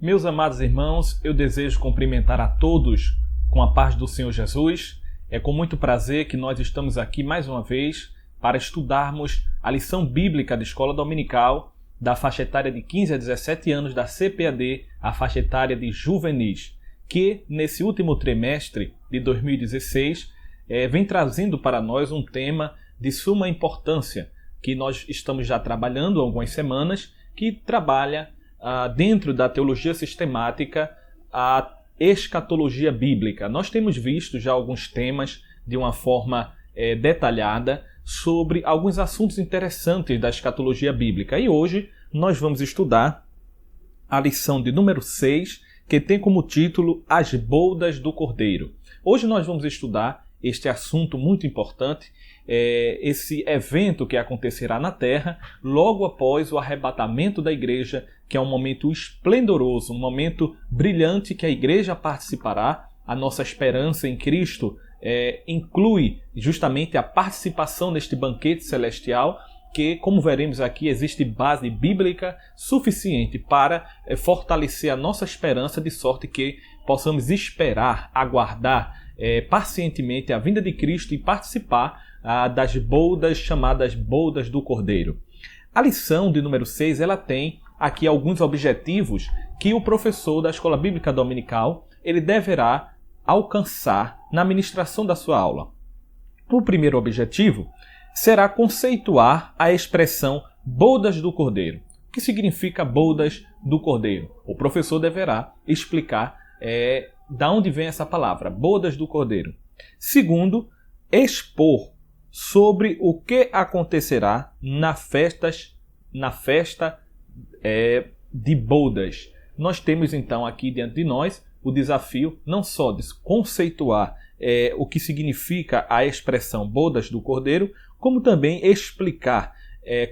Meus amados irmãos, eu desejo cumprimentar a todos com a paz do Senhor Jesus. É com muito prazer que nós estamos aqui mais uma vez para estudarmos a lição bíblica da Escola Dominical da faixa etária de 15 a 17 anos da CPAD, a faixa etária de juvenis, que nesse último trimestre de 2016 vem trazendo para nós um tema de suma importância que nós estamos já trabalhando há algumas semanas, que trabalha dentro da teologia sistemática a escatologia bíblica. Nós temos visto já alguns temas de uma forma detalhada sobre alguns assuntos interessantes da escatologia bíblica. E hoje nós vamos estudar a lição de número 6, que tem como título As Bodas do Cordeiro. Hoje nós vamos estudar este assunto muito importante, esse evento que acontecerá na Terra logo após o arrebatamento da igreja, que é um momento esplendoroso, um momento brilhante que a igreja participará. A nossa esperança em Cristo inclui justamente a participação neste banquete celestial, que, como veremos aqui, existe base bíblica suficiente para fortalecer a nossa esperança, de sorte que possamos esperar, aguardar pacientemente a vinda de Cristo e participar das bodas chamadas bodas do Cordeiro. A lição de número 6 ela tem aqui alguns objetivos que o professor da Escola Bíblica Dominical ele deverá alcançar na ministração da sua aula. O primeiro objetivo será conceituar a expressão bodas do Cordeiro. O que significa bodas do Cordeiro? O professor deverá explicar da onde vem essa palavra, bodas do Cordeiro. Segundo, expor sobre o que acontecerá na festa de bodas. Nós temos então aqui diante de nós o desafio não só de conceituar o que significa a expressão bodas do Cordeiro, como também explicar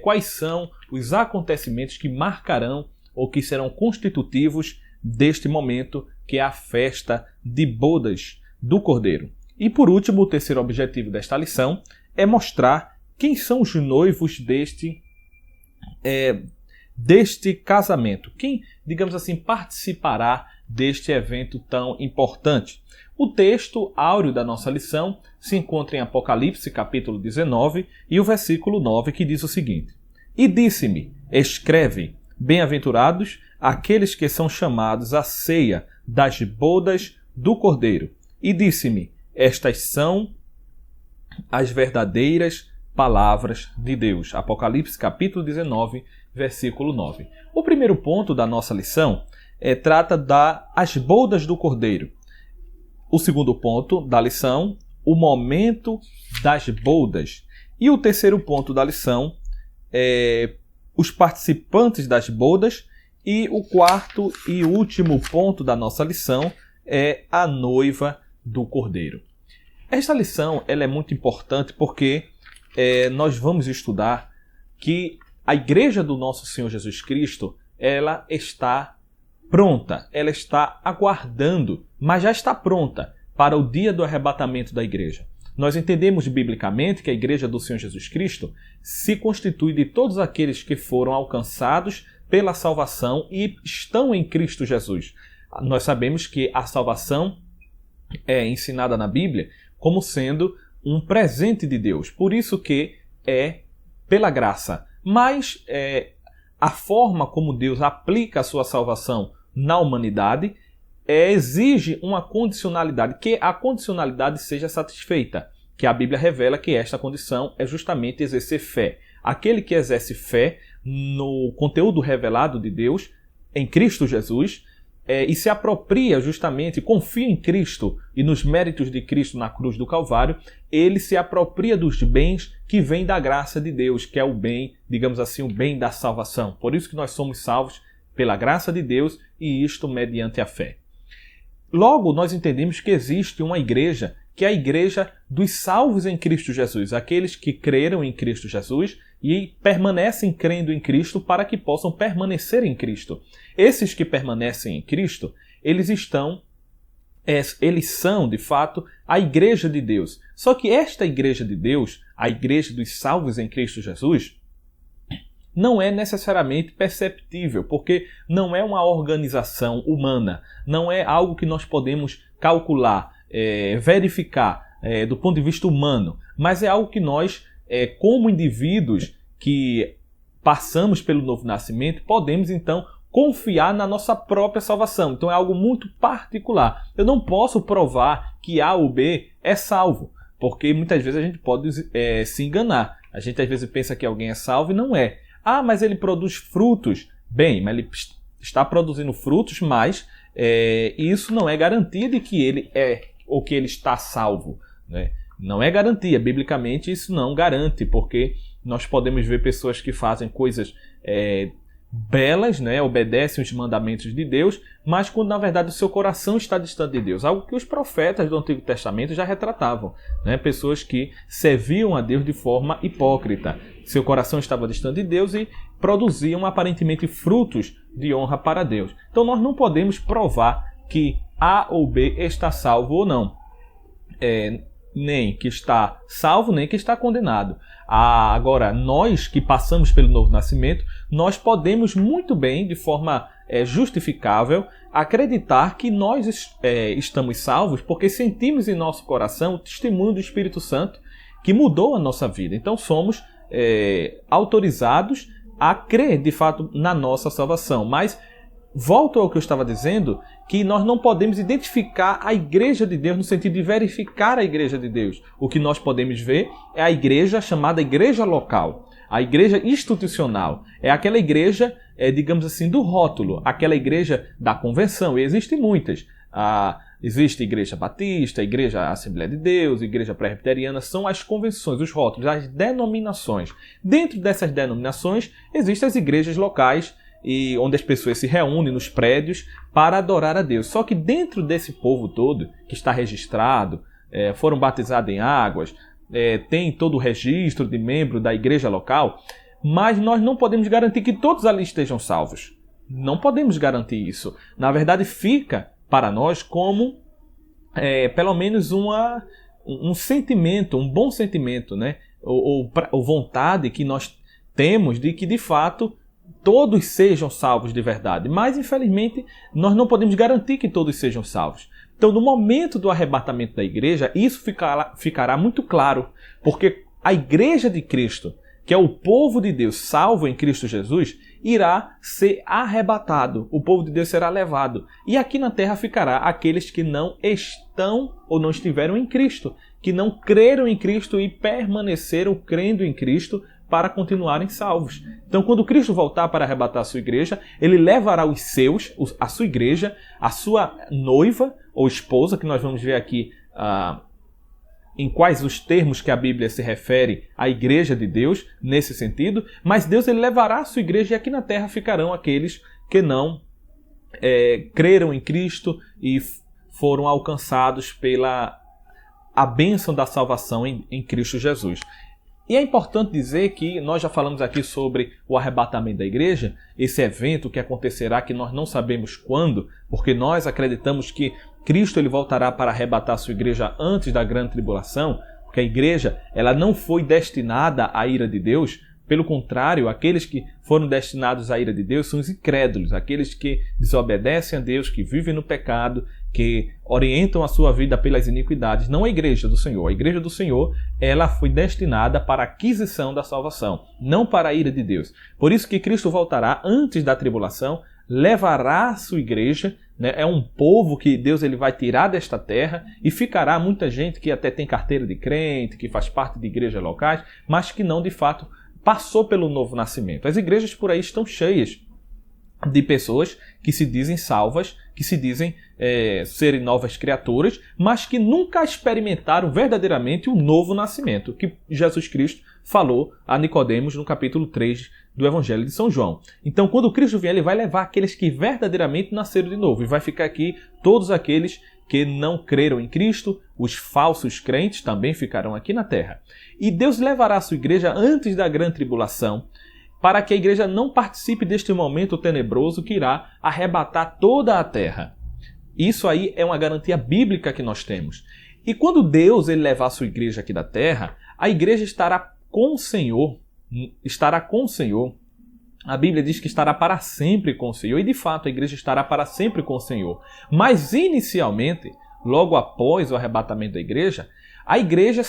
quais são os acontecimentos que marcarão ou que serão constitutivos deste momento, que é a festa de bodas do Cordeiro. E por último, o terceiro objetivo desta lição é mostrar quem são os noivos deste casamento. Quem, digamos assim, participará deste evento tão importante. O texto áureo da nossa lição se encontra em Apocalipse, capítulo 19, e o versículo 9, que diz o seguinte: E disse-me, escreve, bem-aventurados aqueles que são chamados à ceia das bodas do Cordeiro. E disse-me, estas são as verdadeiras palavras de Deus. Apocalipse, capítulo 19, versículo 9. O primeiro ponto da nossa lição trata das bodas do Cordeiro. O segundo ponto da lição, o momento das bodas. E o terceiro ponto da lição, os participantes das bodas. E o quarto e último ponto da nossa lição é a noiva do Cordeiro. Esta lição ela é muito importante porque nós vamos estudar que a igreja do nosso Senhor Jesus Cristo ela está pronta, ela está aguardando, mas já está pronta para o dia do arrebatamento da igreja. Nós entendemos biblicamente que a igreja do Senhor Jesus Cristo se constitui de todos aqueles que foram alcançados pela salvação e estão em Cristo Jesus. Nós sabemos que a salvação é ensinada na Bíblia como sendo um presente de Deus. Por isso que é pela graça. Mas a forma como Deus aplica a sua salvação na humanidade exige uma condicionalidade, que a condicionalidade seja satisfeita, que a Bíblia revela que esta condição é justamente exercer fé. Aquele que exerce fé no conteúdo revelado de Deus em Cristo Jesus e se apropria justamente, confia em Cristo e nos méritos de Cristo na cruz do Calvário, ele se apropria dos bens que vêm da graça de Deus, que é o bem, digamos assim, o bem da salvação. Por isso que nós somos salvos pela graça de Deus e isto mediante a fé. Logo, nós entendemos que existe uma igreja, que é a igreja dos salvos em Cristo Jesus, aqueles que creram em Cristo Jesus e permanecem crendo em Cristo para que possam permanecer em Cristo. Esses que permanecem em Cristo, eles são, de fato, a igreja de Deus. Só que esta igreja de Deus, a igreja dos salvos em Cristo Jesus, não é necessariamente perceptível, porque não é uma organização humana, não é algo que nós podemos calcular, verificar do ponto de vista humano, mas é algo que nós, como indivíduos que passamos pelo novo nascimento, podemos então confiar na nossa própria salvação. Então é algo muito particular. Eu não posso provar que A ou B é salvo, porque muitas vezes a gente pode se enganar. A gente às vezes pensa que alguém é salvo e não é. Ah, mas ele produz frutos. Bem, mas ele está produzindo frutos, mas isso não é garantia de que ele é ou que ele está salvo, né? Não é garantia. Biblicamente isso não garante, porque nós podemos ver pessoas que fazem coisas belas, né, obedecem os mandamentos de Deus, mas quando na verdade o seu coração está distante de Deus. Algo que os profetas do Antigo Testamento já retratavam, né? Pessoas que serviam a Deus de forma hipócrita. Seu coração estava distante de Deus e produziam aparentemente frutos de honra para Deus. Então nós não podemos provar que A ou B está salvo ou não. Nem que está salvo, nem que está condenado. Agora, nós que passamos pelo novo nascimento, nós podemos muito bem, de forma justificável, acreditar que nós estamos salvos porque sentimos em nosso coração o testemunho do Espírito Santo que mudou a nossa vida. Então somos autorizados a crer, de fato, na nossa salvação. Mas volto ao que eu estava dizendo, que nós não podemos identificar a Igreja de Deus no sentido de verificar a Igreja de Deus. O que nós podemos ver é a igreja chamada igreja local, a igreja institucional. É aquela igreja, digamos assim, do rótulo, aquela igreja da convenção. E existem muitas. Existe a Igreja Batista, a Igreja Assembleia de Deus, a Igreja Presbiteriana, são as convenções, os rótulos, as denominações. Dentro dessas denominações, existem as igrejas locais, e onde as pessoas se reúnem nos prédios para adorar a Deus. Só que dentro desse povo todo, que está registrado, foram batizados em águas, tem todo o registro de membro da igreja local, mas nós não podemos garantir que todos ali estejam salvos. Não podemos garantir isso. Na verdade, fica para nós como, pelo menos, um sentimento, um bom sentimento, né? ou vontade que nós temos de que, de fato, todos sejam salvos de verdade. Mas, infelizmente, nós não podemos garantir que todos sejam salvos. Então, no momento do arrebatamento da igreja, isso ficará muito claro, porque a igreja de Cristo, que é o povo de Deus salvo em Cristo Jesus, irá ser arrebatado. O povo de Deus será levado. E aqui na terra ficará aqueles que não estão ou não estiveram em Cristo, que não creram em Cristo e permaneceram crendo em Cristo para continuarem salvos. Então, quando Cristo voltar para arrebatar a sua igreja, ele levará os seus, a sua igreja, a sua noiva ou esposa, que nós vamos ver aqui em quais os termos que a Bíblia se refere à igreja de Deus, nesse sentido, mas Deus ele levará a sua igreja e aqui na terra ficarão aqueles que não creram em Cristo e foram alcançados pela a bênção da salvação em Cristo Jesus. E é importante dizer que nós já falamos aqui sobre o arrebatamento da igreja, esse evento que acontecerá que nós não sabemos quando, porque nós acreditamos que Cristo ele voltará para arrebatar a sua igreja antes da grande tribulação, porque a igreja ela não foi destinada à ira de Deus. Pelo contrário, aqueles que foram destinados à ira de Deus são os incrédulos, aqueles que desobedecem a Deus, que vivem no pecado, que orientam a sua vida pelas iniquidades. Não a igreja do Senhor. A igreja do Senhor ela foi destinada para a aquisição da salvação, não para a ira de Deus. Por isso que Cristo voltará antes da tribulação, levará a sua igreja, né? É um povo que Deus ele vai tirar desta terra e ficará muita gente que até tem carteira de crente, que faz parte de igrejas locais, mas que não de fato passou pelo novo nascimento. As igrejas por aí estão cheias de pessoas que se dizem salvas, que se dizem serem novas criaturas, mas que nunca experimentaram verdadeiramente o novo nascimento, que Jesus Cristo falou a Nicodemos no capítulo 3 do Evangelho de São João. Então, quando Cristo vier, ele vai levar aqueles que verdadeiramente nasceram de novo, e vai ficar aqui todos aqueles que não creram em Cristo, os falsos crentes também ficarão aqui na terra. E Deus levará a sua igreja antes da grande tribulação, para que a igreja não participe deste momento tenebroso que irá arrebatar toda a terra. Isso aí é uma garantia bíblica que nós temos. E quando Deus ele levar a sua igreja aqui da terra, a igreja estará com o Senhor A Bíblia diz que estará para sempre com o Senhor, e de fato a igreja estará para sempre com o Senhor. Mas inicialmente, logo após o arrebatamento da igreja, a igreja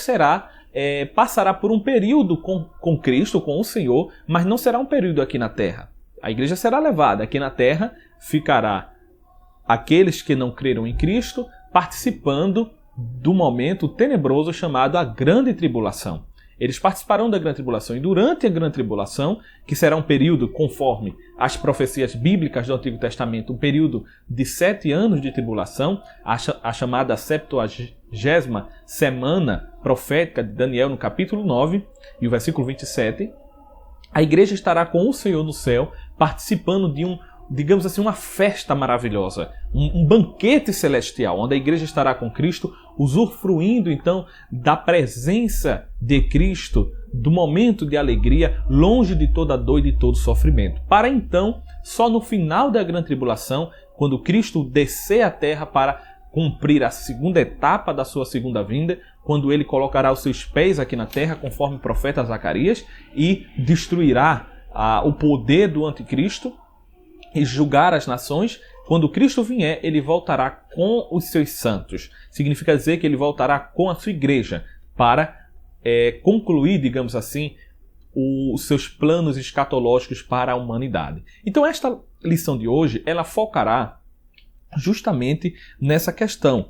passará por um período com Cristo, com o Senhor, mas não será um período aqui na terra. A igreja será levada. Aqui na terra ficará aqueles que não creram em Cristo participando do momento tenebroso chamado a Grande Tribulação. Eles participarão da Grande Tribulação, e durante a Grande Tribulação, que será um período, conforme as profecias bíblicas do Antigo Testamento, um período de 7 anos de tribulação, a chamada 70ª semana profética de Daniel, no capítulo 9 e o versículo 27, a igreja estará com o Senhor no céu, participando de digamos assim, uma festa maravilhosa, um banquete celestial, onde a igreja estará com Cristo, usufruindo então da presença de Cristo, do momento de alegria, longe de toda dor e de todo sofrimento. Para então, só no final da grande tribulação, quando Cristo descer à terra para cumprir a segunda etapa da sua segunda vinda, quando ele colocará os seus pés aqui na terra, conforme o profeta Zacarias, e destruirá o poder do anticristo, e julgar as nações. Quando Cristo vier, ele voltará com os seus santos. Significa dizer que ele voltará com a sua igreja para concluir, digamos assim, os seus planos escatológicos para a humanidade. Então esta lição de hoje, ela focará justamente nessa questão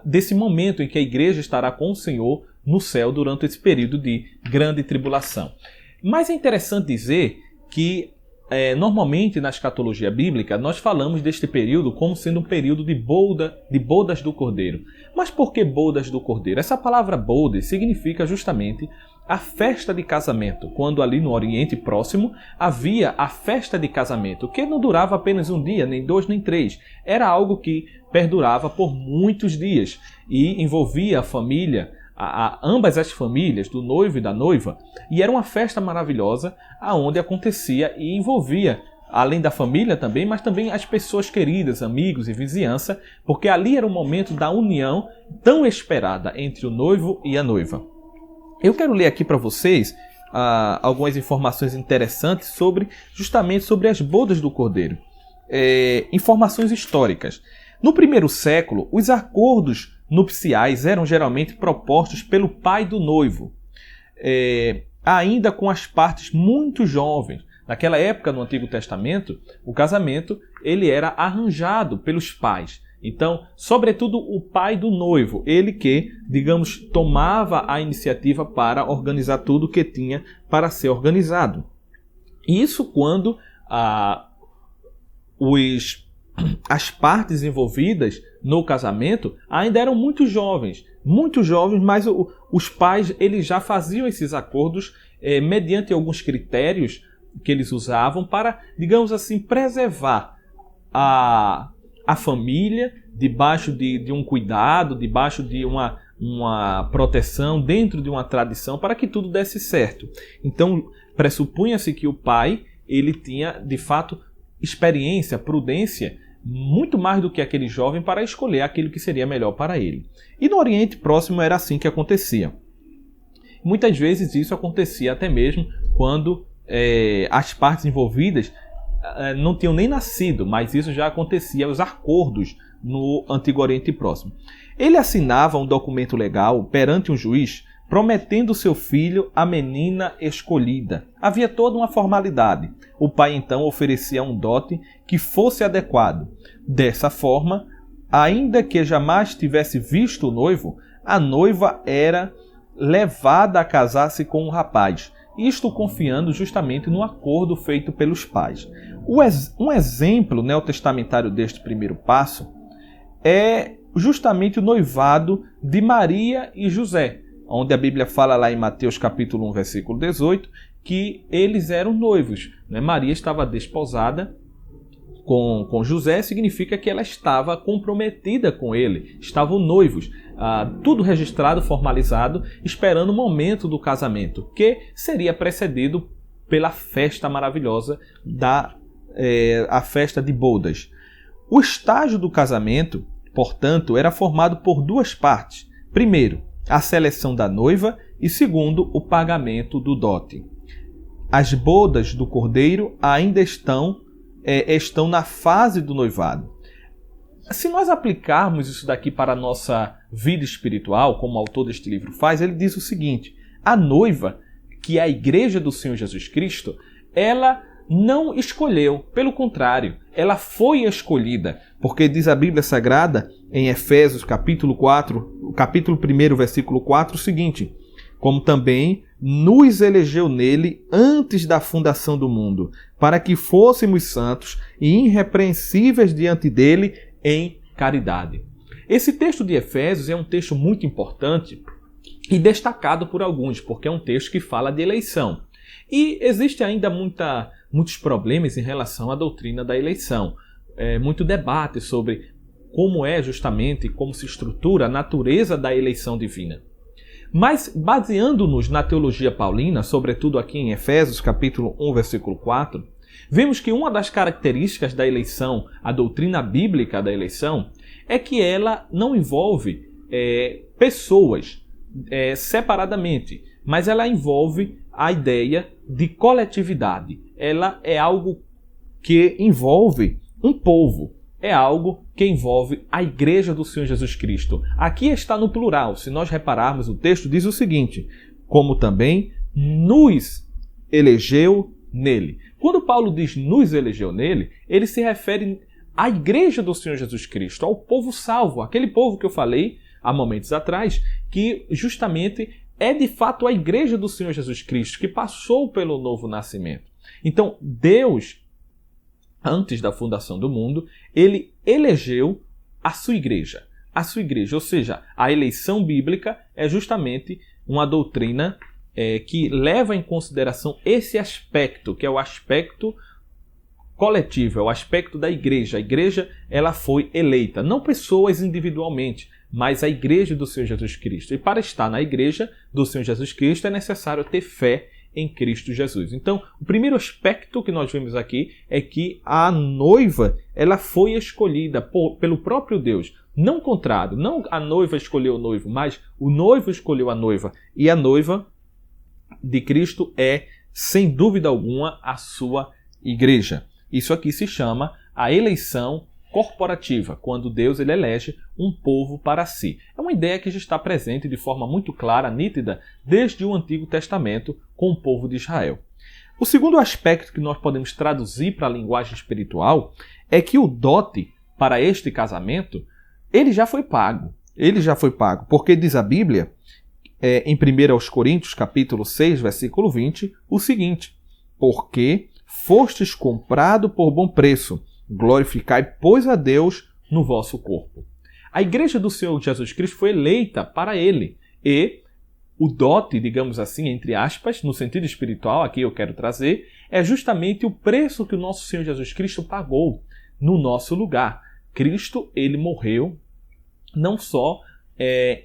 desse momento em que a igreja estará com o Senhor no céu durante esse período de grande tribulação. Mas é interessante dizer que normalmente na escatologia bíblica nós falamos deste período como sendo um período de bodas do Cordeiro. Mas por que bodas do Cordeiro? Essa palavra bodas significa justamente a festa de casamento, quando ali no Oriente Próximo havia a festa de casamento, que não durava apenas um dia, nem 2, nem 3. Era algo que perdurava por muitos dias e envolvia a família, ambas as famílias, do noivo e da noiva, e era uma festa maravilhosa aonde acontecia e envolvia, além da família também, mas também as pessoas queridas, amigos e vizinhança, porque ali era o momento da união tão esperada entre o noivo e a noiva. Eu quero ler aqui para vocês algumas informações interessantes justamente sobre as bodas do Cordeiro. Informações históricas. No primeiro século, os acordos nupciais eram geralmente propostos pelo pai do noivo, ainda com as partes muito jovens. Naquela época, no Antigo Testamento, o casamento ele era arranjado pelos pais. Então, sobretudo o pai do noivo, ele que, digamos, tomava a iniciativa para organizar tudo que tinha para ser organizado. Isso quando as partes envolvidas no casamento ainda eram muito jovens, mas os pais eles já faziam esses acordos mediante alguns critérios que eles usavam para, digamos assim, preservar a família debaixo de um cuidado, debaixo de uma proteção, dentro de uma tradição, para que tudo desse certo. Então, pressupunha-se que o pai ele tinha, de fato, experiência, prudência, muito mais do que aquele jovem para escolher aquilo que seria melhor para ele. E no Oriente Próximo era assim que acontecia. Muitas vezes isso acontecia até mesmo quando as partes envolvidas não tinham nem nascido, mas isso já acontecia, os acordos no Antigo Oriente Próximo. Ele assinava um documento legal perante um juiz, prometendo seu filho à menina escolhida. Havia toda uma formalidade. O pai então oferecia um dote que fosse adequado. Dessa forma, ainda que jamais tivesse visto o noivo, a noiva era levada a casar-se com o rapaz, isto confiando justamente no acordo feito pelos pais. Um exemplo neotestamentário deste primeiro passo é justamente o noivado de Maria e José, onde a Bíblia fala lá em Mateus capítulo 1, versículo 18, que eles eram noivos. Maria estava desposada com José, significa que ela estava comprometida com ele, estavam noivos, tudo registrado, formalizado, esperando o momento do casamento, que seria precedido pela festa maravilhosa a festa de bodas. O estágio do casamento, portanto, era formado por duas partes. Primeiro, a seleção da noiva e segundo, o pagamento do dote. as bodas do Cordeiro ainda estão na fase do noivado. Se nós aplicarmos isso daqui para a nossa vida espiritual, como o autor deste livro faz, ele diz o seguinte: a noiva, que é a igreja do Senhor Jesus Cristo, ela não escolheu, pelo contrário, ela foi escolhida, porque diz a Bíblia Sagrada em Efésios capítulo 4, capítulo 1, versículo 4, o seguinte: como também nos elegeu nele antes da fundação do mundo, para que fôssemos santos e irrepreensíveis diante dele em caridade. Esse texto de Efésios é um texto muito importante e destacado por alguns, porque é um texto que fala de eleição. E existe ainda muitos problemas em relação à doutrina da eleição. Muito debate sobre como é justamente, como se estrutura a natureza da eleição divina. Mas, baseando-nos na teologia paulina, sobretudo aqui em Efésios, capítulo 1, versículo 4, vemos que uma das características da eleição, a doutrina bíblica da eleição, é que ela não envolve pessoas separadamente, mas ela envolve a ideia de coletividade. Ela é algo que envolve um povo. É algo que envolve a igreja do Senhor Jesus Cristo. Aqui está no plural. Se nós repararmos, o texto diz o seguinte: como também nos elegeu nele. Quando Paulo diz nos elegeu nele, ele se refere à igreja do Senhor Jesus Cristo, ao povo salvo, aquele povo que eu falei há momentos atrás, que justamente é de fato a igreja do Senhor Jesus Cristo, que passou pelo novo nascimento. Então, Deus, antes da fundação do mundo, ele elegeu a sua igreja. A sua igreja, ou seja, a eleição bíblica é justamente uma doutrina que leva em consideração esse aspecto, que é o aspecto coletivo, é o aspecto da igreja. A igreja, ela foi eleita, não pessoas individualmente, mas a igreja do Senhor Jesus Cristo. E para estar na igreja do Senhor Jesus Cristo é necessário ter fé em Cristo Jesus. Então, o primeiro aspecto que nós vemos aqui é que a noiva, ela foi escolhida pelo próprio Deus. Não o contrário, não a noiva escolheu o noivo, mas o noivo escolheu a noiva. E a noiva de Cristo é, sem dúvida alguma, a sua igreja. Isso aqui se chama a eleição corporativa, quando Deus ele elege um povo para si. É uma ideia que já está presente de forma muito clara, nítida, desde o Antigo Testamento com o povo de Israel. O segundo aspecto que nós podemos traduzir para a linguagem espiritual é que o dote para este casamento, ele já foi pago. Ele já foi pago, porque diz a Bíblia, em 1 Coríntios, capítulo 6, versículo 20, o seguinte: porque fostes comprado por bom preço, glorificai, pois, a Deus no vosso corpo. A igreja do Senhor Jesus Cristo foi eleita para ele. E o dote, digamos assim, entre aspas, no sentido espiritual, aqui eu quero trazer, é justamente o preço que o nosso Senhor Jesus Cristo pagou no nosso lugar. Cristo, ele morreu não só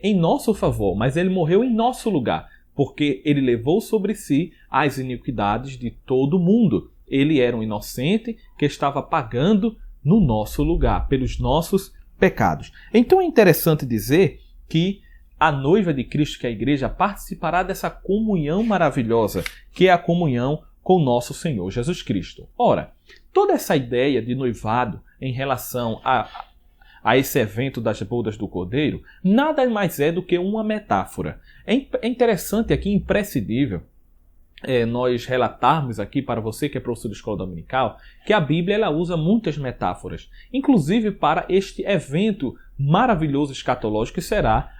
em nosso favor, mas ele morreu em nosso lugar, porque ele levou sobre si as iniquidades de todo mundo. Ele era um inocente que estava pagando no nosso lugar, pelos nossos pecados. Então é interessante dizer que a noiva de Cristo, que é a igreja, participará dessa comunhão maravilhosa, que é a comunhão com o nosso Senhor Jesus Cristo. Ora, toda essa ideia de noivado em relação a esse evento das bodas do Cordeiro, nada mais é do que uma metáfora. É interessante aqui, imprescindível, nós relatarmos aqui para você que é professor de escola dominical, que a Bíblia ela usa muitas metáforas, inclusive para este evento maravilhoso escatológico que será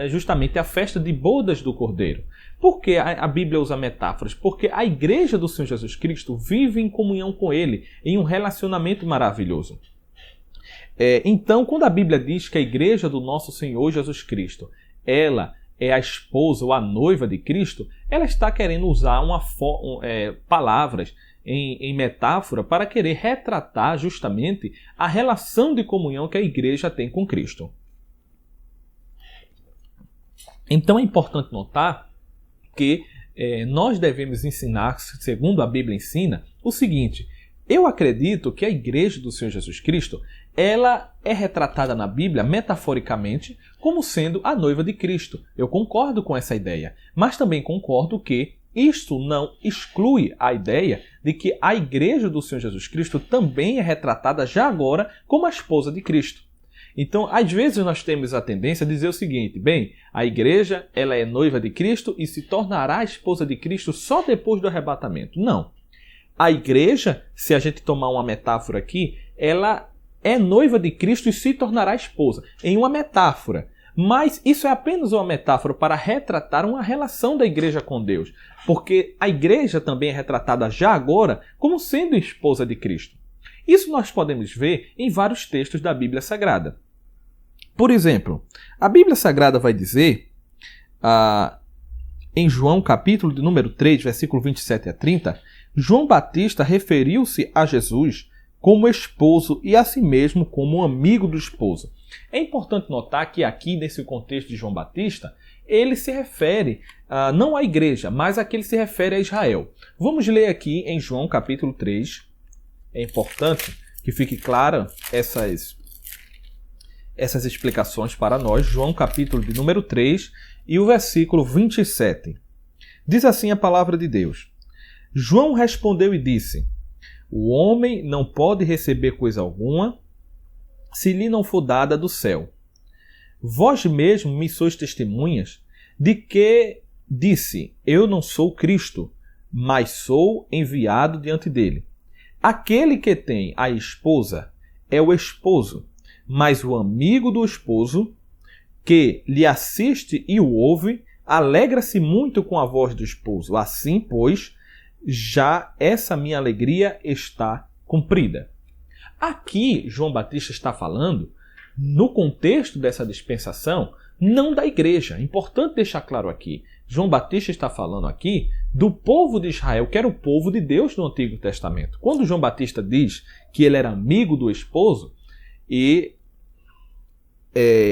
justamente a festa de bodas do Cordeiro. Por que a Bíblia usa metáforas? Porque a igreja do Senhor Jesus Cristo vive em comunhão com Ele, em um relacionamento maravilhoso. Então, quando a Bíblia diz que a igreja do nosso Senhor Jesus Cristo, ela é a esposa ou a noiva de Cristo, ela está querendo usar palavras em metáfora para querer retratar justamente a relação de comunhão que a igreja tem com Cristo. Então é importante notar que nós devemos ensinar, segundo a Bíblia ensina, o seguinte: eu acredito que a igreja do Senhor Jesus Cristo ela é retratada na Bíblia, metaforicamente, como sendo a noiva de Cristo. Eu concordo com essa ideia, mas também concordo que isto não exclui a ideia de que a igreja do Senhor Jesus Cristo também é retratada já agora como a esposa de Cristo. Então, às vezes nós temos a tendência a dizer o seguinte: bem, a igreja ela é noiva de Cristo e se tornará a esposa de Cristo só depois do arrebatamento. Não. A igreja, se a gente tomar uma metáfora aqui, ela é noiva de Cristo e se tornará esposa, em uma metáfora. Mas isso é apenas uma metáfora para retratar uma relação da igreja com Deus, porque a igreja também é retratada já agora como sendo esposa de Cristo. Isso nós podemos ver em vários textos da Bíblia Sagrada. Por exemplo, a Bíblia Sagrada vai dizer, em João capítulo de número 3, versículo 27 a 30, João Batista referiu-se a Jesus como esposo e a si mesmo como amigo do esposo. É importante notar que aqui, nesse contexto de João Batista, ele se refere não à igreja, mas a que ele se refere a Israel. Vamos ler aqui em João capítulo 3. É importante que fique clara essas explicações para nós. João capítulo de número 3 e o versículo 27. Diz assim a palavra de Deus: João respondeu e disse: o homem não pode receber coisa alguma se lhe não for dada do céu. Vós mesmo me sois testemunhas de que disse: eu não sou Cristo, mas sou enviado diante dele. Aquele que tem a esposa é o esposo, mas o amigo do esposo, que lhe assiste e o ouve, alegra-se muito com a voz do esposo. Assim, pois, já essa minha alegria está cumprida. Aqui, João Batista está falando, no contexto dessa dispensação, não da igreja. É importante deixar claro aqui. João Batista está falando aqui do povo de Israel, que era o povo de Deus no Antigo Testamento. Quando João Batista diz que ele era amigo do esposo, e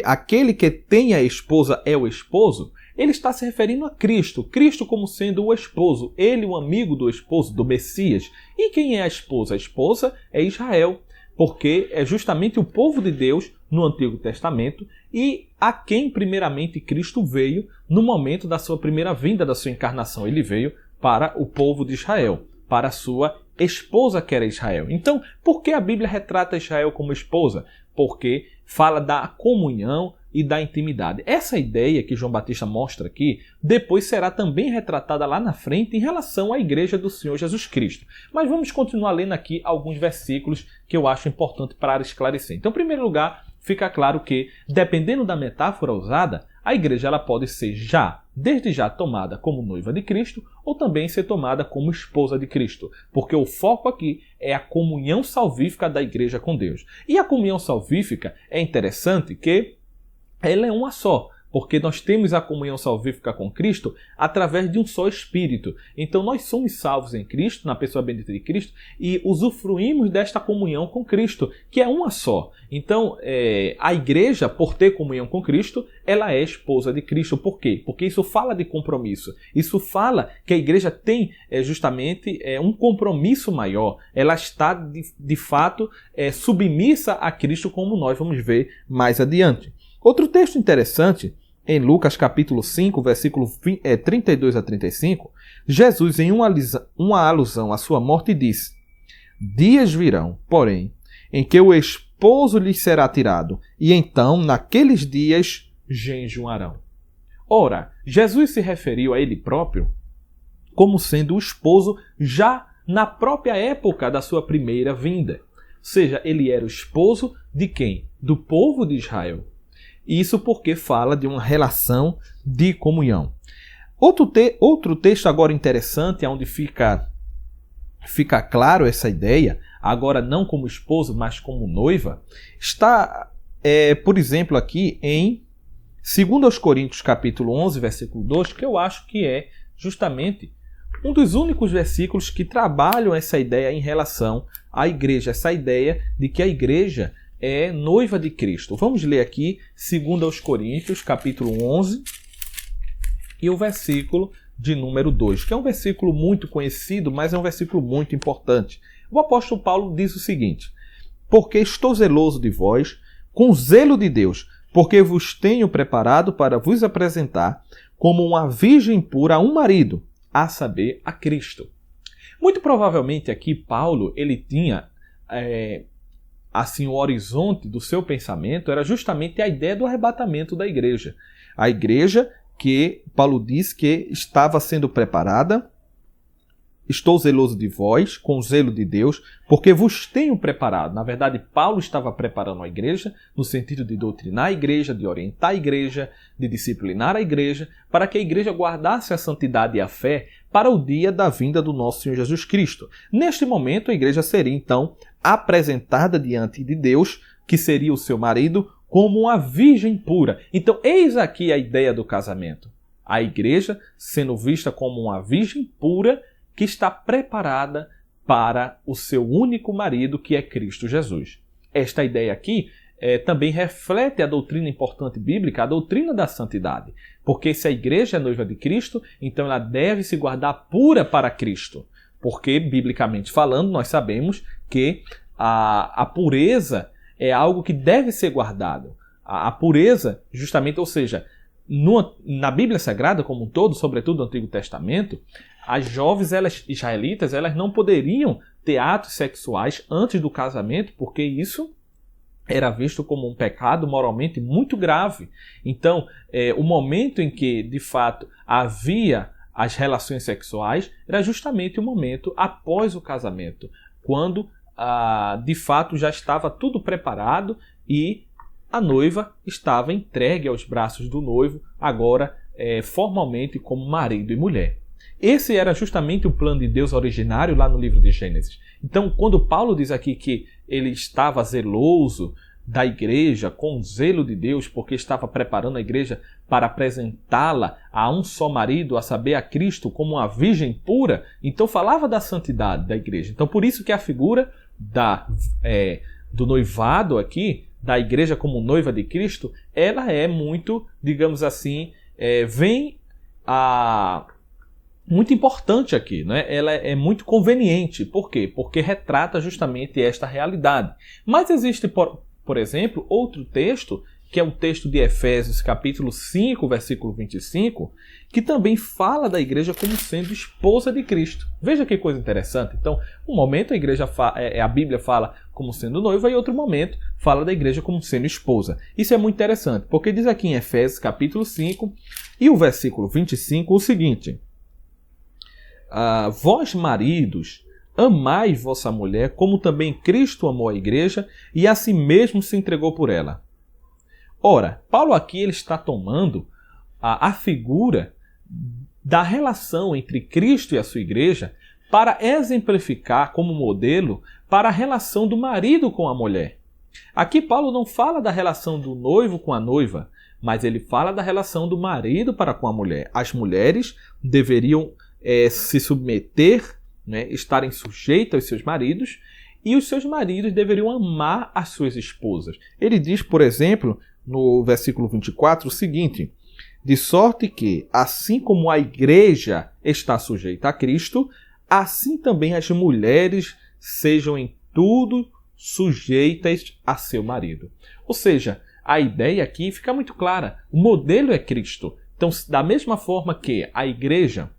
aquele que tem a esposa é o esposo, ele está se referindo a Cristo. Cristo como sendo o esposo. Ele, o amigo do esposo, do Messias. E quem é a esposa? A esposa é Israel, porque é justamente o povo de Deus no Antigo Testamento e a quem primeiramente Cristo veio no momento da sua primeira vinda, da sua encarnação. Ele veio para o povo de Israel, para a sua esposa que era Israel. Então, por que a Bíblia retrata Israel como esposa? Porque fala da comunhão e da intimidade. Essa ideia que João Batista mostra aqui, depois será também retratada lá na frente em relação à igreja do Senhor Jesus Cristo. Mas vamos continuar lendo aqui alguns versículos que eu acho importante para esclarecer. Então, em primeiro lugar, fica claro que, dependendo da metáfora usada, a igreja ela pode ser desde já tomada como noiva de Cristo ou também ser tomada como esposa de Cristo, porque o foco aqui é a comunhão salvífica da igreja com Deus. E a comunhão salvífica é interessante que ela é uma só, porque nós temos a comunhão salvífica com Cristo através de um só Espírito. Então nós somos salvos em Cristo, na pessoa bendita de Cristo, e usufruímos desta comunhão com Cristo, que é uma só. Então a igreja, por ter comunhão com Cristo, ela é esposa de Cristo. Por quê? Porque isso fala de compromisso. Isso fala que a igreja tem justamente um compromisso maior. Ela está, de fato, submissa a Cristo, como nós vamos ver mais adiante. Outro texto interessante, em Lucas capítulo 5, versículo 32 a 35, Jesus, em uma alusão à sua morte, disse: dias virão, porém, em que o esposo lhes será tirado, e então, naqueles dias, jejuarão. Ora, Jesus se referiu a ele próprio como sendo o esposo já na própria época da sua primeira vinda. Ou seja, ele era o esposo de quem? Do povo de Israel. Isso porque fala de uma relação de comunhão. Outro texto agora interessante, onde fica claro essa ideia, agora não como esposo, mas como noiva, está, por exemplo, aqui em 2 Coríntios capítulo 11, versículo 2, que eu acho que é justamente um dos únicos versículos que trabalham essa ideia em relação à igreja, essa ideia de que a igreja é noiva de Cristo. Vamos ler aqui 2 Coríntios, capítulo 11, e o versículo de número 2, que é um versículo muito conhecido, mas é um versículo muito importante. O apóstolo Paulo diz o seguinte: porque estou zeloso de vós, com zelo de Deus, porque vos tenho preparado para vos apresentar como uma virgem pura a um marido, a saber, a Cristo. Muito provavelmente aqui Paulo ele tinha assim, o horizonte do seu pensamento era justamente a ideia do arrebatamento da igreja. A igreja que Paulo diz que estava sendo preparada. Estou zeloso de vós, com o zelo de Deus, porque vos tenho preparado. Na verdade, Paulo estava preparando a igreja, no sentido de doutrinar a igreja, de orientar a igreja, de disciplinar a igreja, para que a igreja guardasse a santidade e a fé para o dia da vinda do nosso Senhor Jesus Cristo. Neste momento, a igreja seria, então, apresentada diante de Deus, que seria o seu marido, como uma virgem pura. Então, eis aqui a ideia do casamento. A igreja sendo vista como uma virgem pura, que está preparada para o seu único marido, que é Cristo Jesus. Esta ideia aqui também reflete a doutrina importante bíblica, a doutrina da santidade. Porque se a igreja é noiva de Cristo, então ela deve se guardar pura para Cristo. Porque, biblicamente falando, nós sabemos que a pureza é algo que deve ser guardado. A pureza, justamente, ou seja, na Bíblia Sagrada como um todo, sobretudo no Antigo Testamento, as jovens israelitas elas não poderiam ter atos sexuais antes do casamento, porque isso era visto como um pecado moralmente muito grave. Então, o momento em que, de fato, havia as relações sexuais era justamente o momento após o casamento, quando, de fato, já estava tudo preparado e a noiva estava entregue aos braços do noivo, agora formalmente como marido e mulher. Esse era justamente o plano de Deus originário lá no livro de Gênesis. Então, quando Paulo diz aqui que ele estava zeloso da igreja, com o zelo de Deus, porque estava preparando a igreja para apresentá-la a um só marido, a saber, a Cristo, como uma virgem pura, então falava da santidade da igreja. Então, por isso que a figura do noivado aqui, da igreja como noiva de Cristo, ela é muito, digamos assim, muito importante aqui, né? Ela é muito conveniente. Por quê? Porque retrata justamente esta realidade. Mas existe, por exemplo, outro texto, que é o texto de Efésios, capítulo 5, versículo 25, que também fala da igreja como sendo esposa de Cristo. Veja que coisa interessante. Então, um momento a Bíblia fala como sendo noiva e outro momento fala da igreja como sendo esposa. Isso é muito interessante, porque diz aqui em Efésios, capítulo 5, e o versículo 25, o seguinte: vós, maridos, amai vossa mulher, como também Cristo amou a igreja e a si mesmo se entregou por ela. Ora, Paulo aqui ele está tomando a figura da relação entre Cristo e a sua igreja para exemplificar como modelo para a relação do marido com a mulher. Aqui Paulo não fala da relação do noivo com a noiva, mas ele fala da relação do marido para com a mulher. As mulheres deveriam se submeter, né, estarem sujeitas aos seus maridos, e os seus maridos deveriam amar as suas esposas. Ele diz, por exemplo, no versículo 24, o seguinte: de sorte que, assim como a igreja está sujeita a Cristo, assim também as mulheres sejam em tudo sujeitas a seu marido. Ou seja, a ideia aqui fica muito clara. O modelo é Cristo. Então, da mesma forma que a igreja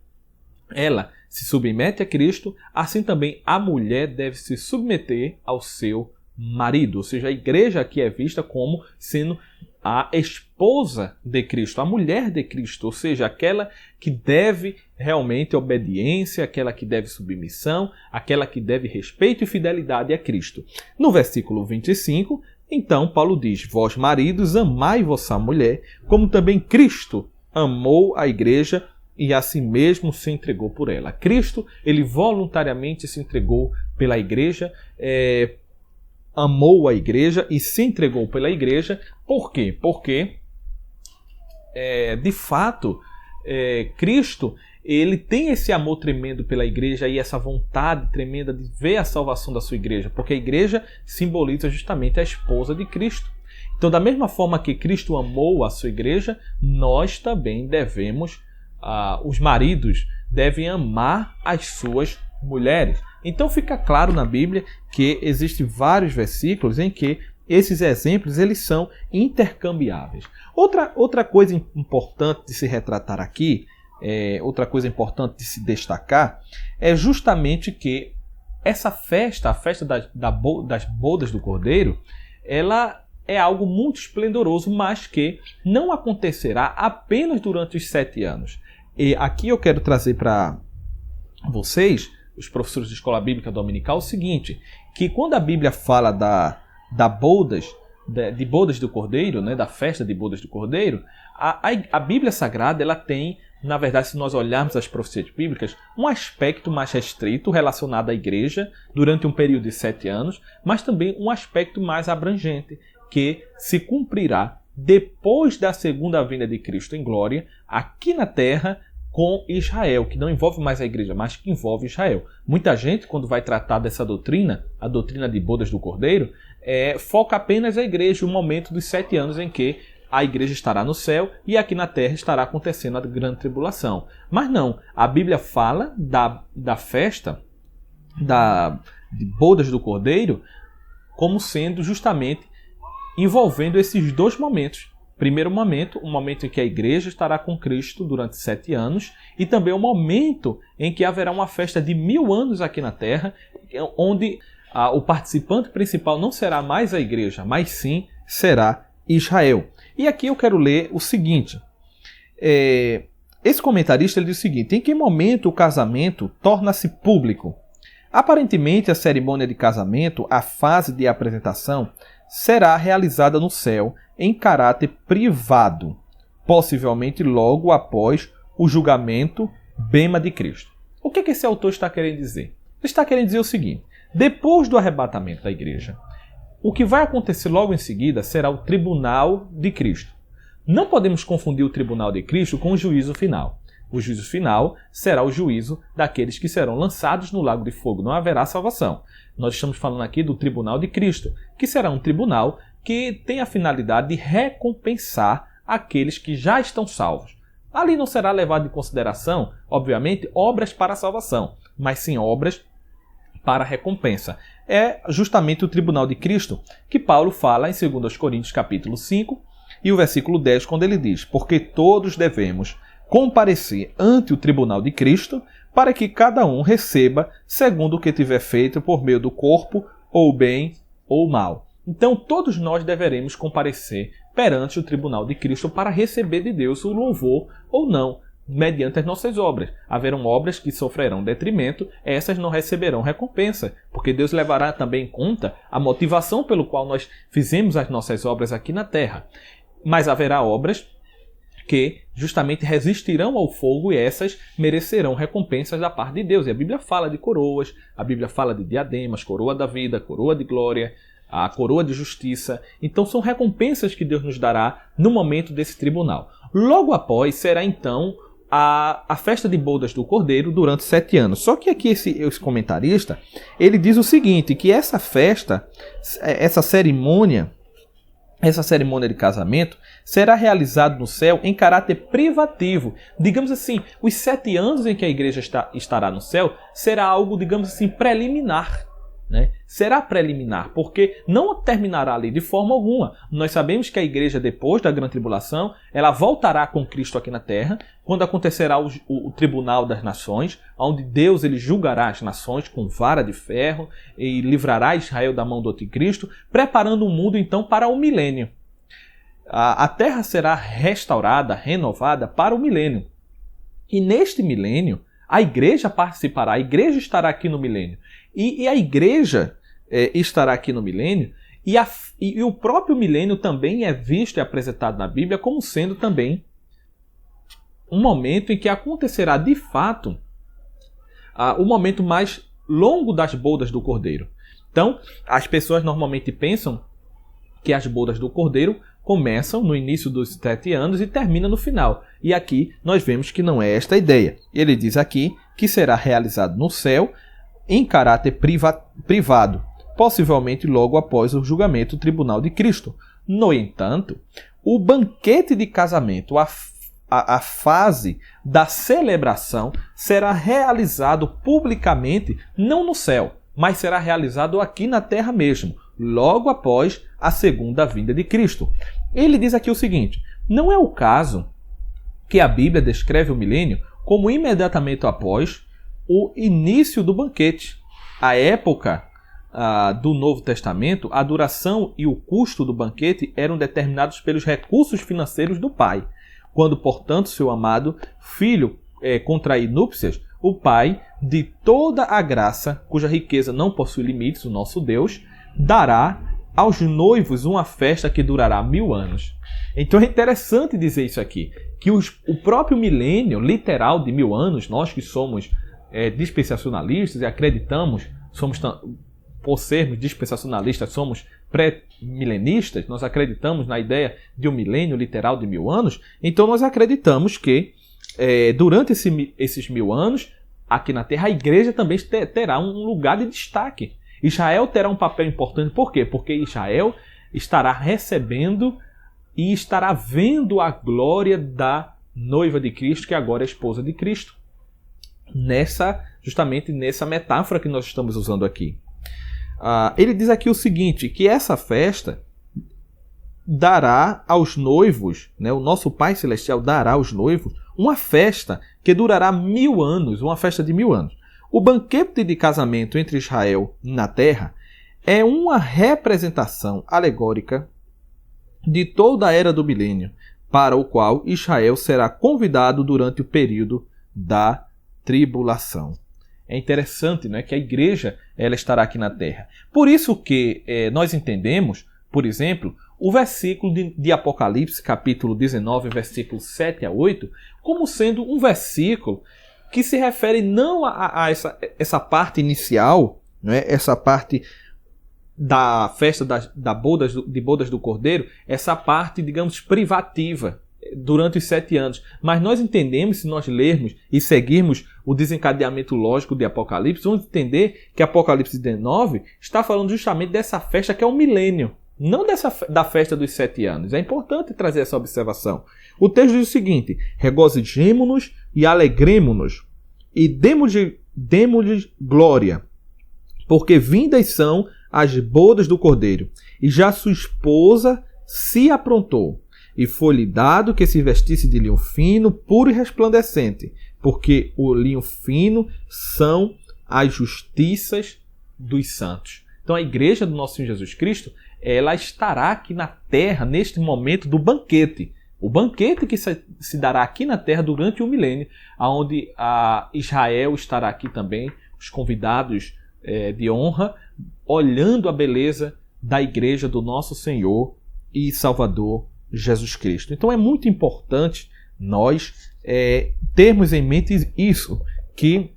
ela se submete a Cristo, assim também a mulher deve se submeter ao seu marido. Ou seja, a igreja aqui é vista como sendo a esposa de Cristo, a mulher de Cristo, ou seja, aquela que deve realmente obediência, aquela que deve submissão, aquela que deve respeito e fidelidade a Cristo. No versículo 25, então, Paulo diz: vós, maridos, amai vossa mulher, como também Cristo amou a igreja e a si mesmo se entregou por ela. Cristo, ele voluntariamente se entregou pela igreja, amou a igreja e se entregou pela igreja. Por quê? Porque, de fato, Cristo ele tem esse amor tremendo pela igreja e essa vontade tremenda de ver a salvação da sua igreja, porque a igreja simboliza justamente a esposa de Cristo. Então, da mesma forma que Cristo amou a sua igreja, nós também devemos, os maridos devem amar as suas mulheres. Então fica claro na Bíblia que existem vários versículos em que esses exemplos eles são intercambiáveis. Outra coisa importante de se retratar aqui outra coisa importante de se destacar, é justamente que essa festa, a festa das bodas do Cordeiro, ela é algo muito esplendoroso, mas que não acontecerá apenas durante os 7 anos. E aqui eu quero trazer para vocês, os professores de escola bíblica dominical, o seguinte, que quando a Bíblia fala de bodas do Cordeiro, né, da festa de bodas do Cordeiro, a Bíblia Sagrada ela tem, na verdade, se nós olharmos as profecias bíblicas, um aspecto mais restrito relacionado à igreja durante um período de 7 anos, mas também um aspecto mais abrangente, que se cumprirá depois da segunda vinda de Cristo em glória, aqui na terra, com Israel, que não envolve mais a igreja, mas que envolve Israel. Muita gente, quando vai tratar dessa doutrina, a doutrina de bodas do Cordeiro, foca apenas a igreja, o momento dos 7 anos em que a igreja estará no céu e aqui na terra estará acontecendo a grande tribulação. Mas não, a Bíblia fala da festa de bodas do Cordeiro como sendo justamente envolvendo esses dois momentos. Primeiro momento, o momento em que a igreja estará com Cristo durante 7 anos, e também o momento em que haverá uma festa de 1000 anos aqui na terra, onde o participante principal não será mais a igreja, mas sim será Israel. E aqui eu quero ler o seguinte. Esse comentarista ele diz o seguinte: em que momento o casamento torna-se público? Aparentemente, a cerimônia de casamento, a fase de apresentação, será realizada no céu em caráter privado, possivelmente logo após o julgamento bema de Cristo. O que esse autor está querendo dizer? Ele está querendo dizer o seguinte: depois do arrebatamento da igreja, o que vai acontecer logo em seguida será o tribunal de Cristo. Não podemos confundir o tribunal de Cristo com o juízo final. O juízo final será o juízo daqueles que serão lançados no lago de fogo. Não haverá salvação. Nós estamos falando aqui do tribunal de Cristo, que será um tribunal que tem a finalidade de recompensar aqueles que já estão salvos. Ali não será levado em consideração, obviamente, obras para a salvação, mas sim obras para a recompensa. É justamente o tribunal de Cristo que Paulo fala em 2 Coríntios capítulo 5 e o versículo 10, quando ele diz: porque todos devemos comparecer ante o tribunal de Cristo, para que cada um receba segundo o que tiver feito por meio do corpo, ou bem ou mal. Então todos nós deveremos comparecer perante o tribunal de Cristo para receber de Deus o louvor ou não, mediante as nossas obras. Haverão obras que sofrerão detrimento, essas não receberão recompensa, porque Deus levará também em conta a motivação pelo qual nós fizemos as nossas obras aqui na terra. Mas haverá obras que justamente resistirão ao fogo e essas merecerão recompensas da parte de Deus. E a Bíblia fala de coroas, a Bíblia fala de diademas, coroa da vida, coroa de glória, a coroa de justiça. Então são recompensas que Deus nos dará no momento desse tribunal. Logo após será então a festa de bodas do Cordeiro durante 7 anos. Só que aqui esse comentarista, ele diz o seguinte, que essa festa, essa cerimônia de casamento será realizada no céu em caráter privativo. Digamos assim, os 7 anos em que a igreja estará no céu será algo, digamos assim, preliminar. Né? Será preliminar, porque não terminará ali de forma alguma. Nós sabemos que a igreja, depois da grande tribulação, ela voltará com Cristo aqui na terra, quando acontecerá o tribunal das nações, onde Deus ele julgará as nações com vara de ferro e livrará Israel da mão do anticristo, preparando o mundo então para o milênio. A terra será restaurada, renovada para o milênio. E neste milênio, a igreja participará, a igreja estará aqui no milênio. E a igreja estará aqui no milênio, e o próprio milênio também é visto e apresentado na Bíblia como sendo também um momento em que acontecerá de fato o momento mais longo das bodas do Cordeiro. Então, as pessoas normalmente pensam que as bodas do Cordeiro começam no início dos 7 anos e terminam no final. E aqui nós vemos que não é esta a ideia. Ele diz aqui que será realizado no céu em caráter privado, possivelmente logo após o julgamento do tribunal de Cristo. No entanto, o banquete de casamento, a fase da celebração, será realizado publicamente, não no céu, mas será realizado aqui na terra mesmo, logo após a segunda vinda de Cristo. Ele diz aqui o seguinte: não é o caso que a Bíblia descreve o milênio como imediatamente após o início do banquete. A época do Novo Testamento, a duração e o custo do banquete eram determinados pelos recursos financeiros do pai. Quando, portanto, seu amado filho contrair núpcias, o Pai de toda a graça, cuja riqueza não possui limites, o nosso Deus, dará aos noivos uma festa que durará 1000 anos. Então é interessante dizer isso aqui, que o próprio milênio literal de 1000 anos, nós que somos dispensacionalistas e acreditamos, por sermos dispensacionalistas, somos pré-milenistas, nós acreditamos na ideia de um milênio literal de 1000 anos, então nós acreditamos que durante esses 1000 anos, aqui na Terra, a igreja também terá um lugar de destaque. Israel terá um papel importante. Por quê? Porque Israel estará recebendo e estará vendo a glória da noiva de Cristo, que agora é esposa de Cristo. Justamente nessa metáfora que nós estamos usando aqui. Ele diz aqui o seguinte, que essa festa dará aos noivos, o nosso Pai Celestial dará aos noivos uma festa que durará 1000 anos, uma festa de 1000 anos. O banquete de casamento entre Israel na terra é uma representação alegórica de toda a era do milênio, para o qual Israel será convidado durante o período da tribulação. É interessante, que a igreja ela estará aqui na terra. Por isso que nós entendemos, por exemplo, o versículo de Apocalipse, capítulo 19, versículos 7 a 8, como sendo um versículo que se refere não a essa parte inicial, essa parte da festa de bodas do Cordeiro, essa parte, digamos, privativa, durante os 7 anos. Mas nós entendemos, se nós lermos e seguirmos o desencadeamento lógico de Apocalipse, vamos entender que Apocalipse 19 está falando justamente dessa festa que é o milênio. Não da festa dos 7 anos. É importante trazer essa observação. O texto diz o seguinte: regozijemo-nos e alegremo-nos e demo-lhes glória, porque vindas são as bodas do Cordeiro, e já sua esposa se aprontou, e foi-lhe dado que se vestisse de linho fino, puro e resplandecente, porque o linho fino são as justiças dos santos. Então a igreja do nosso Senhor Jesus Cristo, ela estará aqui na terra neste momento do banquete. O banquete que se dará aqui na terra durante o milênio, onde Israel estará aqui também, os convidados de honra, olhando a beleza da igreja do nosso Senhor e Salvador Jesus Cristo. Então é muito importante nós termos em mente isso, que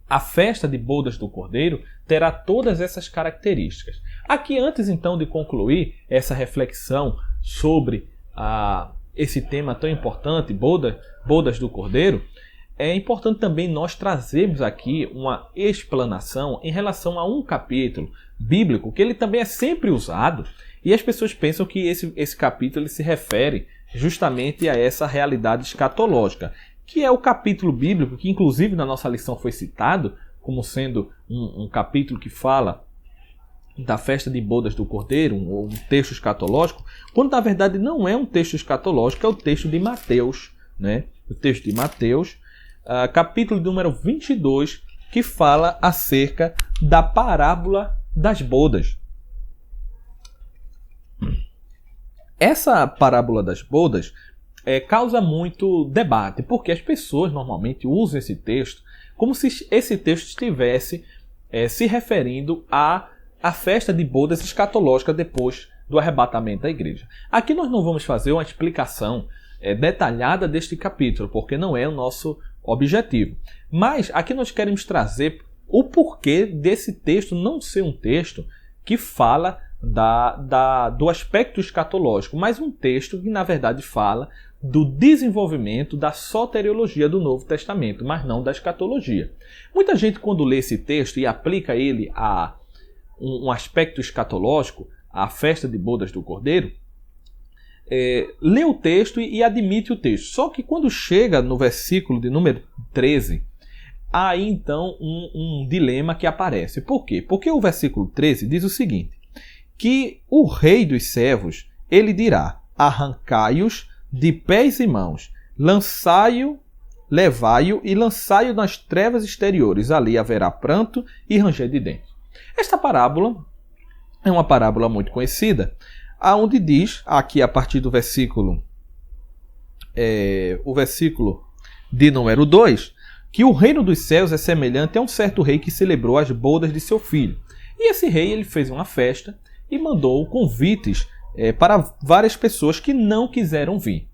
a festa de bodas do Cordeiro terá todas essas características. Aqui, antes então de concluir essa reflexão sobre esse tema tão importante, bodas do Cordeiro, é importante também nós trazermos aqui uma explanação em relação a um capítulo bíblico, que ele também é sempre usado, e as pessoas pensam que esse capítulo ele se refere justamente a essa realidade escatológica, que é o capítulo bíblico que inclusive na nossa lição foi citado como sendo um capítulo que fala da festa de bodas do Cordeiro, um texto escatológico, quando na verdade não é um texto escatológico, é o texto de Mateus, O texto de Mateus, capítulo número 22, que fala acerca da parábola das bodas. Essa parábola das bodas causa muito debate, porque as pessoas normalmente usam esse texto como se esse texto estivesse se referindo à festa de bodas escatológica depois do arrebatamento da igreja. Aqui nós não vamos fazer uma explicação detalhada deste capítulo, porque não é o nosso objetivo. Mas aqui nós queremos trazer o porquê desse texto não ser um texto que fala do aspecto escatológico, mas um texto que na verdade fala do desenvolvimento da soteriologia do Novo Testamento, mas não da escatologia. Muita gente, quando lê esse texto e aplica ele a um aspecto escatológico, a festa de bodas do Cordeiro, lê o texto e admite o texto. Só que quando chega no versículo de número 13, há aí então um dilema que aparece. Por quê? Porque o versículo 13 diz o seguinte, que o rei dos servos, ele dirá, arrancai-os de pés e mãos, levai-o e lançai-o nas trevas exteriores. Ali haverá pranto e ranger de dentes. Esta parábola é uma parábola muito conhecida, aonde diz, aqui a partir do versículo, o versículo de número 2, que o reino dos céus é semelhante a um certo rei que celebrou as bodas de seu filho. E esse rei ele fez uma festa e mandou convites para várias pessoas que não quiseram vir.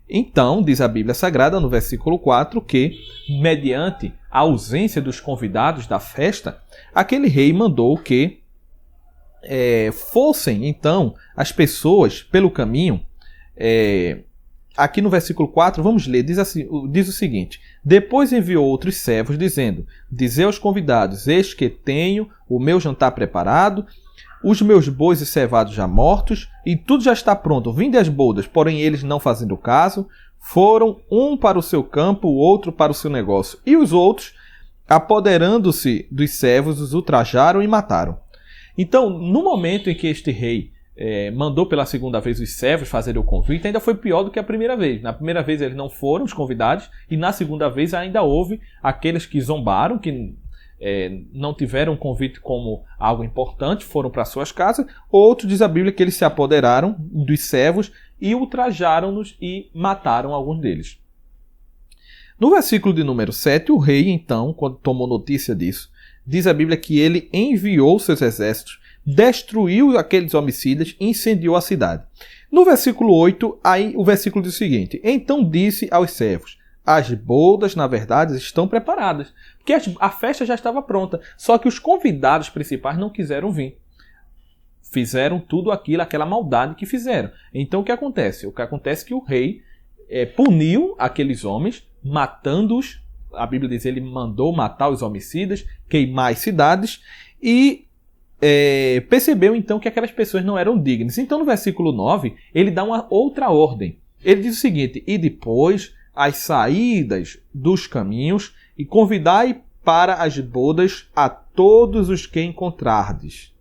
Então, diz a Bíblia Sagrada no versículo 4 que, mediante a ausência dos convidados da festa, aquele rei mandou que fossem, então, as pessoas pelo caminho. Aqui no versículo 4, vamos ler, diz o seguinte: depois enviou outros servos, dizendo: dizei aos convidados, eis que tenho o meu jantar preparado, os meus bois e cevados já mortos, e tudo já está pronto, vinde às bodas. Porém eles, não fazendo caso, foram um para o seu campo, o outro para o seu negócio. E os outros, apoderando-se dos servos, os ultrajaram e mataram. Então, no momento em que este rei mandou pela segunda vez os servos fazerem o convite, ainda foi pior do que a primeira vez. Na primeira vez eles não foram os convidados, e na segunda vez ainda houve aqueles que zombaram, que não tiveram convite como algo importante, foram para suas casas. Outros, diz a Bíblia, que eles se apoderaram dos servos e ultrajaram-nos e mataram alguns deles. No versículo de número 7, o rei, então, quando tomou notícia disso, diz a Bíblia que ele enviou seus exércitos, destruiu aqueles homicidas e incendiou a cidade. No versículo 8, aí o versículo diz o seguinte: então disse aos servos: as bodas, na verdade, estão preparadas, porque a festa já estava pronta, só que os convidados principais não quiseram vir. Fizeram tudo aquela maldade que fizeram. Então o que acontece? O que acontece é que o rei puniu aqueles homens, matando-os. A Bíblia diz que ele mandou matar os homicidas, queimar as cidades, e percebeu então que aquelas pessoas não eram dignas. Então no versículo 9, ele dá uma outra ordem. Ele diz o seguinte: e depois as saídas dos caminhos, e convidai para as bodas a todos os que encontrardes.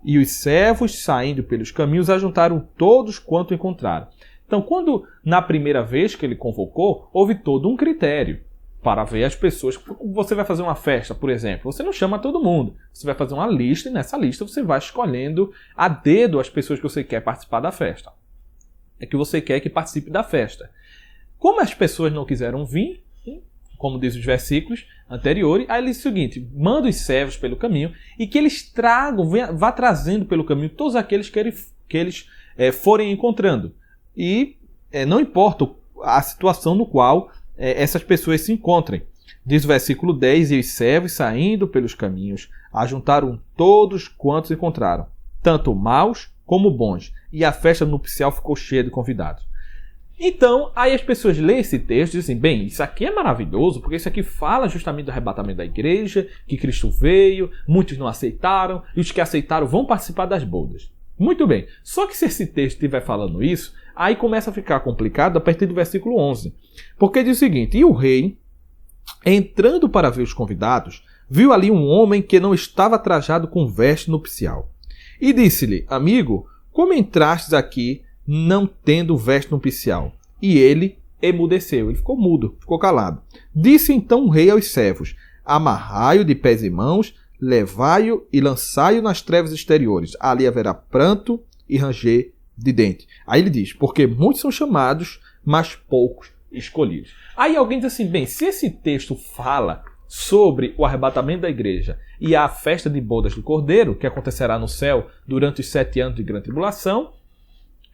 E os servos, saindo pelos caminhos, ajuntaram todos quanto encontraram. Então, quando na primeira vez que ele convocou, houve todo um critério para ver as pessoas. Você vai fazer uma festa, por exemplo, você não chama todo mundo. Você vai fazer uma lista, e nessa lista você vai escolhendo a dedo as pessoas que você quer participar da festa. Que você quer que participe da festa. Como as pessoas não quiseram vir, como diz os versículos anteriores, aí ele diz o seguinte: manda os servos pelo caminho e que eles vá trazendo pelo caminho todos aqueles que eles forem encontrando. E não importa a situação no qual essas pessoas se encontrem. Diz o versículo 10: e os servos, saindo pelos caminhos, ajuntaram todos quantos encontraram, tanto maus como bons, e a festa nupcial ficou cheia de convidados. Então, aí as pessoas leem esse texto e dizem: bem, isso aqui é maravilhoso, porque isso aqui fala justamente do arrebatamento da igreja, que Cristo veio, muitos não aceitaram, e os que aceitaram vão participar das bodas. Muito bem, só que se esse texto estiver falando isso, aí começa a ficar complicado a partir do versículo 11. Porque diz o seguinte: e o rei, entrando para ver os convidados, viu ali um homem que não estava trajado com veste nupcial. E disse-lhe: amigo, como entrastes aqui não tendo veste nupcial? E ele emudeceu, ele ficou mudo, ficou calado. Disse então o rei aos servos: amarrai-o de pés e mãos, levai-o e lançai-o nas trevas exteriores. Ali haverá pranto e ranger de dente. Aí ele diz: porque muitos são chamados, mas poucos escolhidos. Aí alguém diz assim: bem, se esse texto fala sobre o arrebatamento da igreja e a festa de bodas do Cordeiro, que acontecerá no céu durante os 7 anos de grande tribulação,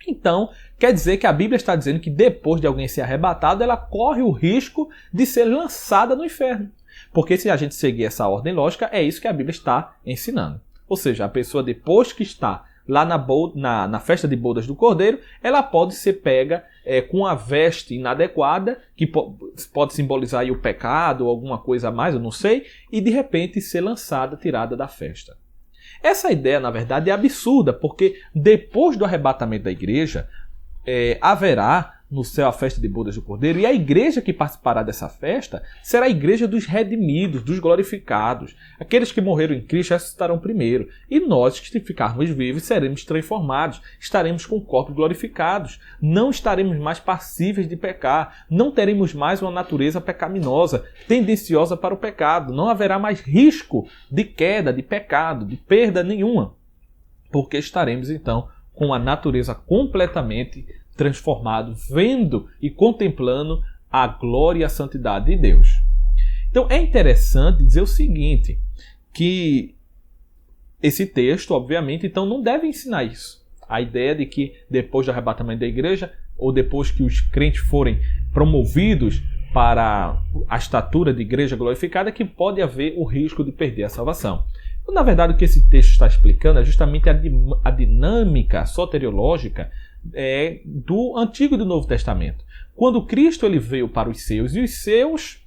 então quer dizer que a Bíblia está dizendo que depois de alguém ser arrebatado, ela corre o risco de ser lançada no inferno. Porque se a gente seguir essa ordem lógica, é isso que a Bíblia está ensinando. Ou seja, a pessoa, depois que está lá na festa de bodas do Cordeiro, ela pode ser pega com a veste inadequada, que pode simbolizar aí o pecado ou alguma coisa a mais, eu não sei, e de repente ser lançada, tirada da festa. Essa ideia, na verdade, é absurda, porque depois do arrebatamento da igreja, haverá no céu a festa de bodas do Cordeiro, e a igreja que participará dessa festa será a igreja dos redimidos, dos glorificados. Aqueles que morreram em Cristo ressuscitarão primeiro, e nós que ficarmos vivos seremos transformados, estaremos com corpos glorificados, não estaremos mais passíveis de pecar, não teremos mais uma natureza pecaminosa, tendenciosa para o pecado, não haverá mais risco de queda, de pecado, de perda nenhuma, porque estaremos então com a natureza completamente transformado, vendo e contemplando a glória e a santidade de Deus. Então é interessante dizer o seguinte, que esse texto, obviamente, então não deve ensinar isso. A ideia de que depois do arrebatamento da igreja, ou depois que os crentes forem promovidos para a estatura de igreja glorificada, que pode haver o risco de perder a salvação. Na verdade, o que esse texto está explicando é justamente a dinâmica soteriológica do Antigo e do Novo Testamento. Quando Cristo ele veio para os seus, e os seus,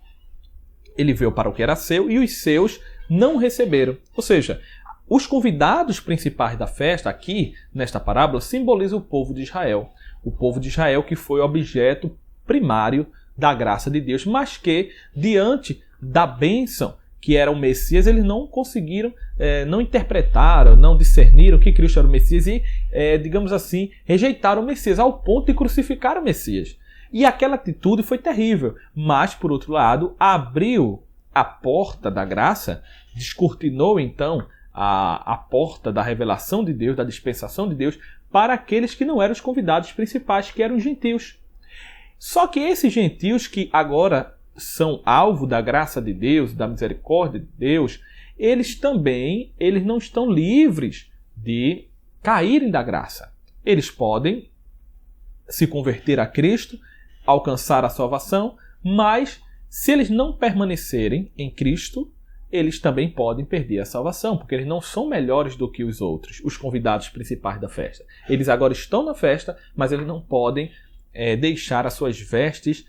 ele veio para o que era seu, e os seus não receberam. Ou seja, os convidados principais da festa, aqui nesta parábola, simbolizam o povo de Israel. O povo de Israel que foi objeto primário da graça de Deus, mas que, diante da bênção que era o Messias, eles não conseguiram, não interpretaram, não discerniram que Cristo era o Messias e, digamos assim, rejeitaram o Messias, ao ponto de crucificar o Messias. E aquela atitude foi terrível, mas, por outro lado, abriu a porta da graça, descortinou, então, a porta da revelação de Deus, da dispensação de Deus, para aqueles que não eram os convidados principais, que eram os gentios. Só que esses gentios que agora são alvo da graça de Deus, da misericórdia de Deus, eles não estão livres de caírem da graça. Eles podem se converter a Cristo, alcançar a salvação, mas se eles não permanecerem em Cristo, eles também podem perder a salvação, porque eles não são melhores do que os outros, os convidados principais da festa. Eles agora estão na festa, mas eles não podem deixar as suas vestes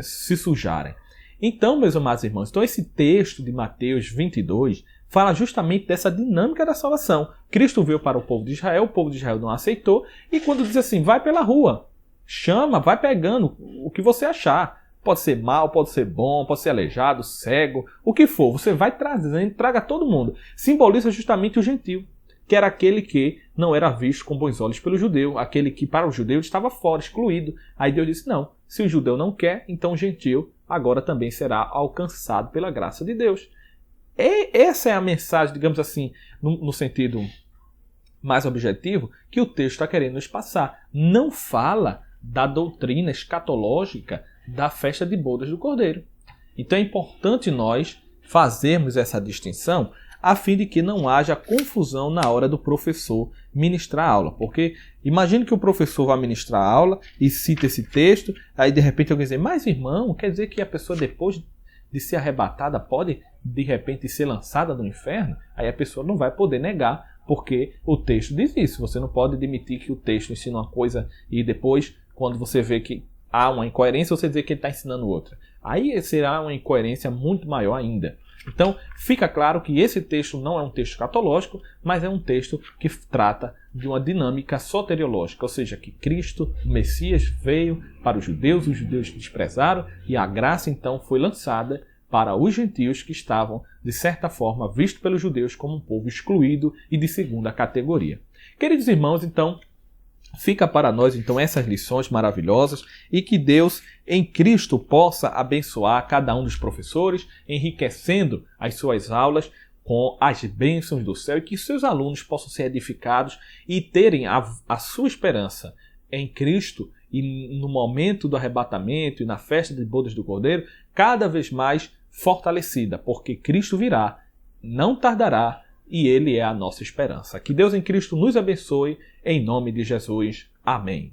se sujarem. Então, meus amados irmãos, esse texto de Mateus 22 fala justamente dessa dinâmica da salvação. Cristo veio para o povo de Israel não aceitou, e quando diz assim, vai pela rua, chama, vai pegando o que você achar. Pode ser mal, pode ser bom, pode ser aleijado, cego, o que for. Você vai trazendo, traga todo mundo. Simboliza justamente o gentio, que era aquele que não era visto com bons olhos pelo judeu, aquele que para o judeu estava fora, excluído. Aí Deus disse, não, se o judeu não quer, então o gentio agora também será alcançado pela graça de Deus. Essa é a mensagem, digamos assim, no sentido mais objetivo, que o texto está querendo nos passar. Não fala da doutrina escatológica da festa de bodas do Cordeiro. Então é importante nós fazermos essa distinção a fim de que não haja confusão na hora do professor ministrar a aula. Porque imagine que o professor vai ministrar a aula e cita esse texto, aí de repente alguém diz, mas irmão, quer dizer que a pessoa depois de ser arrebatada pode de repente ser lançada no inferno? Aí a pessoa não vai poder negar, porque o texto diz isso. Você não pode admitir que o texto ensina uma coisa e depois, quando você vê que há uma incoerência, você dizer que ele está ensinando outra. Aí será uma incoerência muito maior ainda. Então, fica claro que esse texto não é um texto escatológico, mas é um texto que trata de uma dinâmica soteriológica, ou seja, que Cristo, o Messias, veio para os judeus desprezaram, e a graça então foi lançada para os gentios que estavam, de certa forma, vistos pelos judeus como um povo excluído e de segunda categoria. Queridos irmãos, então, fica para nós, então, essas lições maravilhosas e que Deus, em Cristo, possa abençoar cada um dos professores, enriquecendo as suas aulas com as bênçãos do céu e que seus alunos possam ser edificados e terem a sua esperança em Cristo e no momento do arrebatamento e na festa de bodas do Cordeiro, cada vez mais fortalecida, porque Cristo virá, não tardará, e Ele é a nossa esperança. Que Deus em Cristo nos abençoe, em nome de Jesus. Amém.